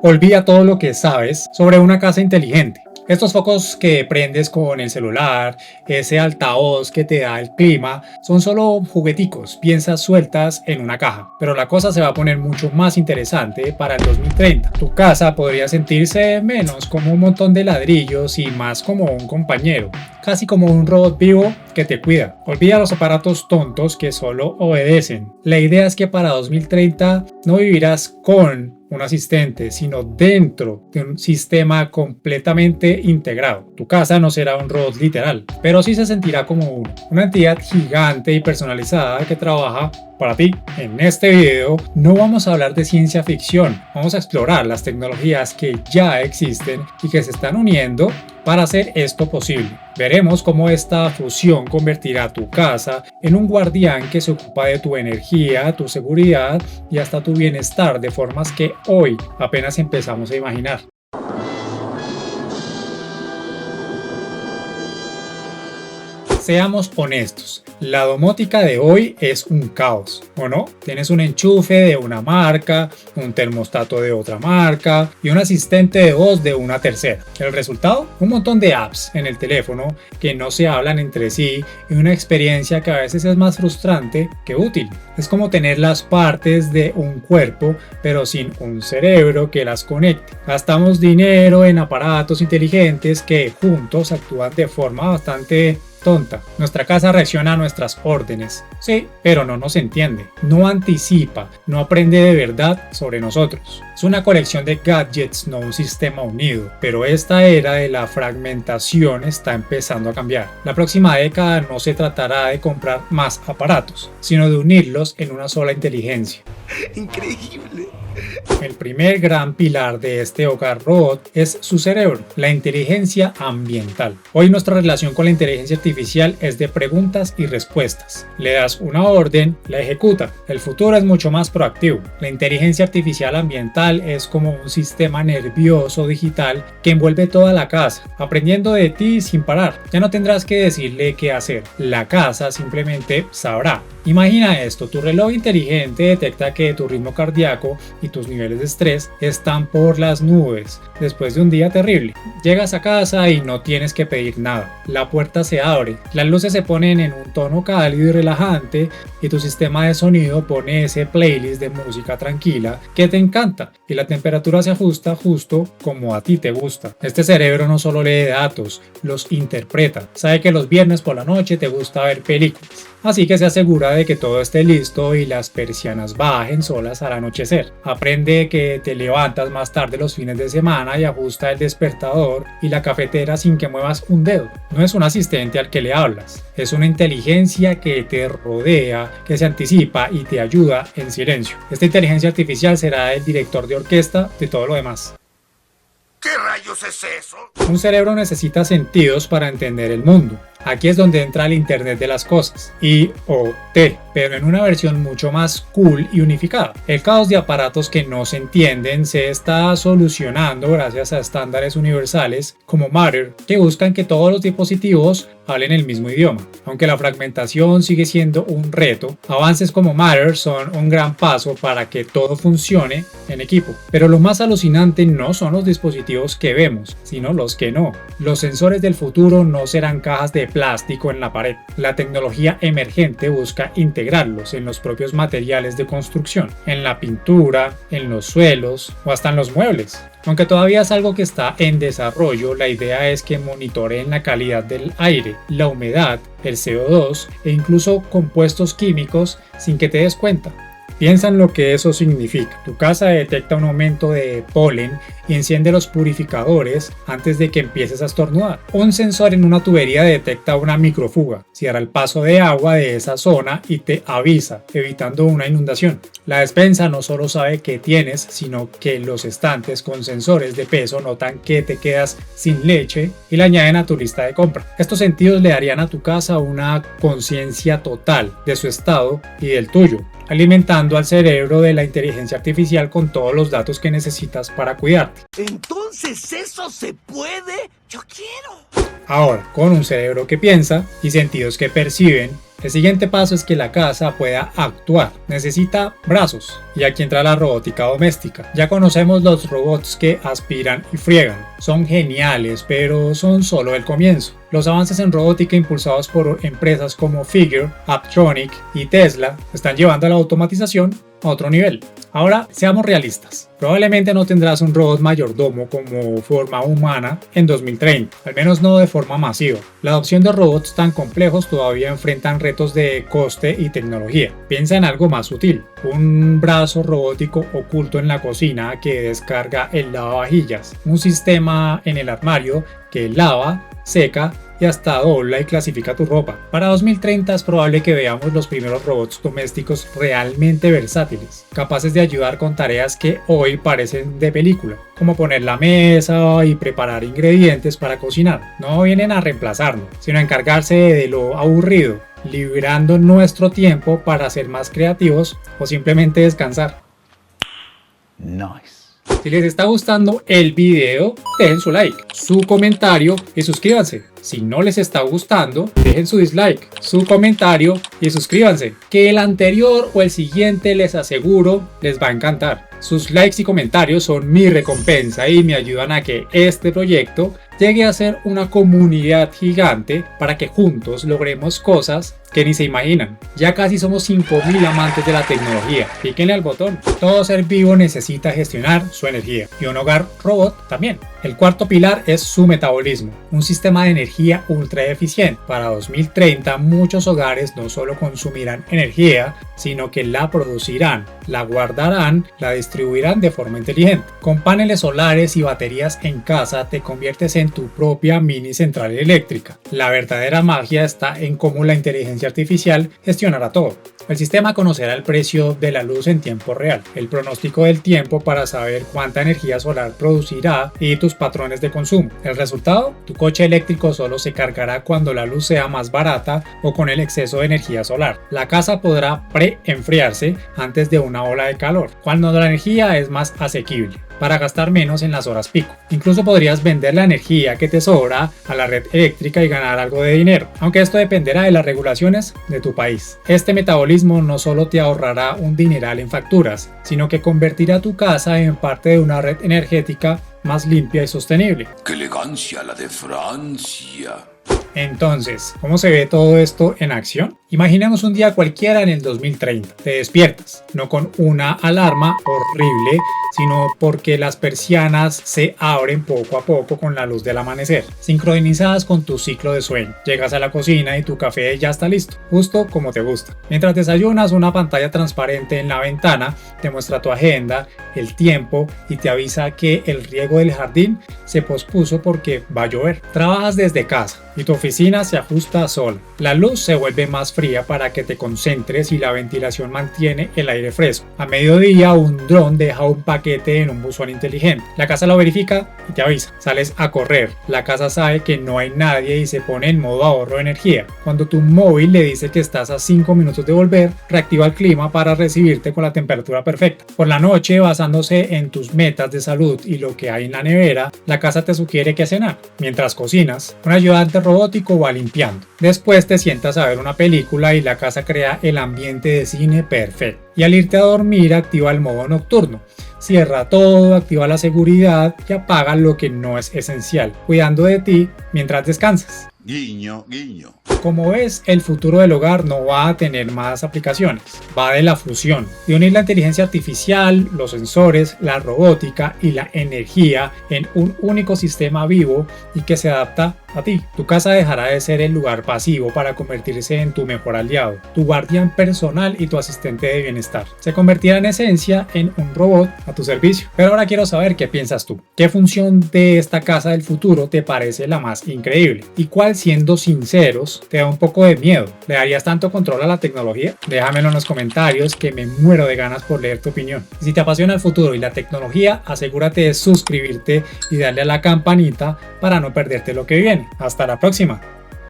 Olvida todo lo que sabes sobre una casa inteligente. Estos focos que prendes con el celular, ese altavoz que te da el clima, son solo jugueticos, piezas sueltas en una caja. Pero la cosa se va a poner mucho más interesante para el 2030. Tu casa podría sentirse menos como un montón de ladrillos y más como un compañero, casi como un robot vivo que te cuida. Olvida los aparatos tontos que solo obedecen. La idea es que para 2030 no vivirás con un asistente, sino dentro de un sistema completamente integrado. Tu casa no será un robot literal, pero sí se sentirá como una entidad gigante y personalizada que trabaja para ti. En este video no vamos a hablar de ciencia ficción, vamos a explorar las tecnologías que ya existen y que se están uniendo para hacer esto posible. Veremos cómo esta fusión convertirá tu casa en un guardián que se ocupa de tu energía, tu seguridad y hasta tu bienestar de formas que hoy apenas empezamos a imaginar. Seamos honestos, la domótica de hoy es un caos, ¿o no? Tienes un enchufe de una marca, un termostato de otra marca y un asistente de voz de una tercera. ¿El resultado? Un montón de apps en el teléfono que no se hablan entre sí y una experiencia que a veces es más frustrante que útil. Es como tener las partes de un cuerpo pero sin un cerebro que las conecte. Gastamos dinero en aparatos inteligentes que juntos actúan de forma bastante tonta. Nuestra casa reacciona a nuestras órdenes, sí, pero no nos entiende, no anticipa, no aprende de verdad sobre nosotros. Es una colección de gadgets, no un sistema unido, pero esta era de la fragmentación está empezando a cambiar. La próxima década no se tratará de comprar más aparatos, sino de unirlos en una sola inteligencia. ¡Increíble! El primer gran pilar de este hogar robot es su cerebro, la inteligencia ambiental. Hoy nuestra relación con la inteligencia artificial es de preguntas y respuestas. Le das una orden, la ejecuta. El futuro es mucho más proactivo. La inteligencia artificial ambiental es como un sistema nervioso digital que envuelve toda la casa, aprendiendo de ti sin parar. Ya no tendrás que decirle qué hacer. La casa simplemente sabrá. Imagina esto, tu reloj inteligente detecta que tu ritmo cardíaco y tus niveles de estrés están por las nubes después de un día terrible. Llegas a casa y no tienes que pedir nada. La puerta se abre, las luces se ponen en un tono cálido y relajante y tu sistema de sonido pone ese playlist de música tranquila que te encanta y la temperatura se ajusta justo como a ti te gusta. Este cerebro no solo lee datos, los interpreta. Sabe que los viernes por la noche te gusta ver películas. Así que se asegura de que todo esté listo y las persianas bajen solas al anochecer. Aprende que te levantas más tarde los fines de semana y ajusta el despertador y la cafetera sin que muevas un dedo. No es un asistente al que le hablas, es una inteligencia que te rodea, que se anticipa y te ayuda en silencio. Esta inteligencia artificial será el director de orquesta de todo lo demás. ¿Qué rayos es eso? Un cerebro necesita sentidos para entender el mundo. Aquí es donde entra el Internet de las cosas, IoT, pero en una versión mucho más cool y unificada. El caos de aparatos que no se entienden se está solucionando gracias a estándares universales como Matter, que buscan que todos los dispositivos hablen el mismo idioma. Aunque la fragmentación sigue siendo un reto, avances como Matter son un gran paso para que todo funcione en equipo. Pero lo más alucinante no son los dispositivos que vemos, sino los que no. Los sensores del futuro no serán cajas de plástico en la pared. La tecnología emergente busca integrarlos en los propios materiales de construcción, en la pintura, en los suelos o hasta en los muebles. Aunque todavía es algo que está en desarrollo, la idea es que monitoreen la calidad del aire, la humedad, el CO2 e incluso compuestos químicos sin que te des cuenta. Piensa en lo que eso significa. Tu casa detecta un aumento de polen y enciende los purificadores antes de que empieces a estornudar. Un sensor en una tubería detecta una microfuga, cierra el paso de agua de esa zona y te avisa, evitando una inundación. La despensa no solo sabe qué tienes, sino que los estantes con sensores de peso notan que te quedas sin leche y la añaden a tu lista de compra. Estos sentidos le darían a tu casa una conciencia total de su estado y del tuyo, alimentando al cerebro de la inteligencia artificial con todos los datos que necesitas para cuidarte. ¿Entonces eso se puede? ¡Yo quiero! Ahora, con un cerebro que piensa y sentidos que perciben, El siguiente paso es que la casa pueda actuar. Necesita brazos. Y aquí entra la robótica doméstica. Ya conocemos los robots que aspiran y friegan. Son geniales, pero son solo el comienzo. Los avances en robótica impulsados por empresas como Figure, Apptronik y Tesla están llevando a la automatización a otro nivel. Ahora, seamos realistas. Probablemente no tendrás un robot mayordomo como forma humana en 2030, al menos no de forma masiva. La adopción de robots tan complejos todavía enfrentan retos de coste y tecnología. Piensa en algo más sutil, un brazo robótico oculto en la cocina que descarga el lavavajillas, un sistema en el armario que lava, seca y hasta dobla y clasifica tu ropa. Para 2030 es probable que veamos los primeros robots domésticos realmente versátiles, capaces de ayudar con tareas que hoy parecen de película, como poner la mesa y preparar ingredientes para cocinar. No vienen a reemplazarnos, sino a encargarse de lo aburrido, liberando nuestro tiempo para ser más creativos o simplemente descansar. Nice. Si les está gustando el video, dejen su like, su comentario y suscríbanse. Si no les está gustando, dejen su dislike, su comentario y suscríbanse. Que el anterior o el siguiente, les aseguro, les va a encantar. Sus likes y comentarios son mi recompensa y me ayudan a que este proyecto llegue a ser una comunidad gigante para que juntos logremos cosas que ni se imaginan. Ya casi somos 5000 amantes de la tecnología. Píquenle al botón. Todo ser vivo necesita gestionar su energía y un hogar robot también. El cuarto pilar es su metabolismo, un sistema de energía ultra eficiente. Para 2030 muchos hogares no solo consumirán energía, sino que la producirán, la guardarán, la distribuirán de forma inteligente. Con paneles solares y baterías en casa te conviertes en tu propia mini central eléctrica. La verdadera magia está en cómo la inteligencia artificial gestionará todo. El sistema conocerá el precio de la luz en tiempo real, el pronóstico del tiempo para saber cuánta energía solar producirá y tus patrones de consumo. El resultado, tu coche eléctrico solo se cargará cuando la luz sea más barata o con el exceso de energía solar. La casa podrá pre-enfriarse antes de una ola de calor, cuando la energía es más asequible, para gastar menos en las horas pico. Incluso podrías vender la energía que te sobra a la red eléctrica y ganar algo de dinero, aunque esto dependerá de las regulaciones de tu país. Este metabolismo no solo te ahorrará un dineral en facturas, sino que convertirá tu casa en parte de una red energética más limpia y sostenible. ¡Qué elegancia la de Francia! Entonces, ¿cómo se ve todo esto en acción? Imaginemos un día cualquiera en el 2030. Te despiertas, no con una alarma horrible, sino porque las persianas se abren poco a poco con la luz del amanecer, sincronizadas con tu ciclo de sueño. Llegas a la cocina y tu café ya está listo, justo como te gusta. Mientras desayunas, una pantalla transparente en la ventana te muestra tu agenda, el tiempo y te avisa que el riego del jardín se pospuso porque va a llover. Trabajas desde casa y tu oficina se ajusta sola. La luz se vuelve más fría para que te concentres y la ventilación mantiene el aire fresco. A mediodía, un dron deja un paquete en un buzón inteligente. La casa lo verifica y te avisa. Sales a correr. La casa sabe que no hay nadie y se pone en modo ahorro de energía. Cuando tu móvil le dice que estás a 5 minutos de volver, reactiva el clima para recibirte con la temperatura perfecta. Por la noche, basándose en tus metas de salud y lo que hay en la nevera, la casa te sugiere qué cenar. Mientras cocinas, un ayudante robótico va limpiando. Después te sientas a ver una película y la casa crea el ambiente de cine perfecto. Y al irte a dormir, activa el modo nocturno. Cierra todo, activa la seguridad y apaga lo que no es esencial, cuidando de ti mientras descansas. Guiño, guiño. Como ves, el futuro del hogar no va a tener más aplicaciones, va de la fusión, de unir la inteligencia artificial, los sensores, la robótica y la energía en un único sistema vivo y que se adapta a ti. Tu casa dejará de ser el lugar pasivo para convertirse en tu mejor aliado, tu guardián personal y tu asistente de bienestar. Se convertirá en esencia en un robot a tu servicio. Pero ahora quiero saber qué piensas tú. ¿Qué función de esta casa del futuro te parece la más increíble? ¿Y cuál, siendo sinceros, te da un poco de miedo? ¿Le darías tanto control a la tecnología? Déjamelo en los comentarios, que me muero de ganas por leer tu opinión. Si te apasiona el futuro y la tecnología, asegúrate de suscribirte y darle a la campanita para no perderte lo que viene. Hasta la próxima.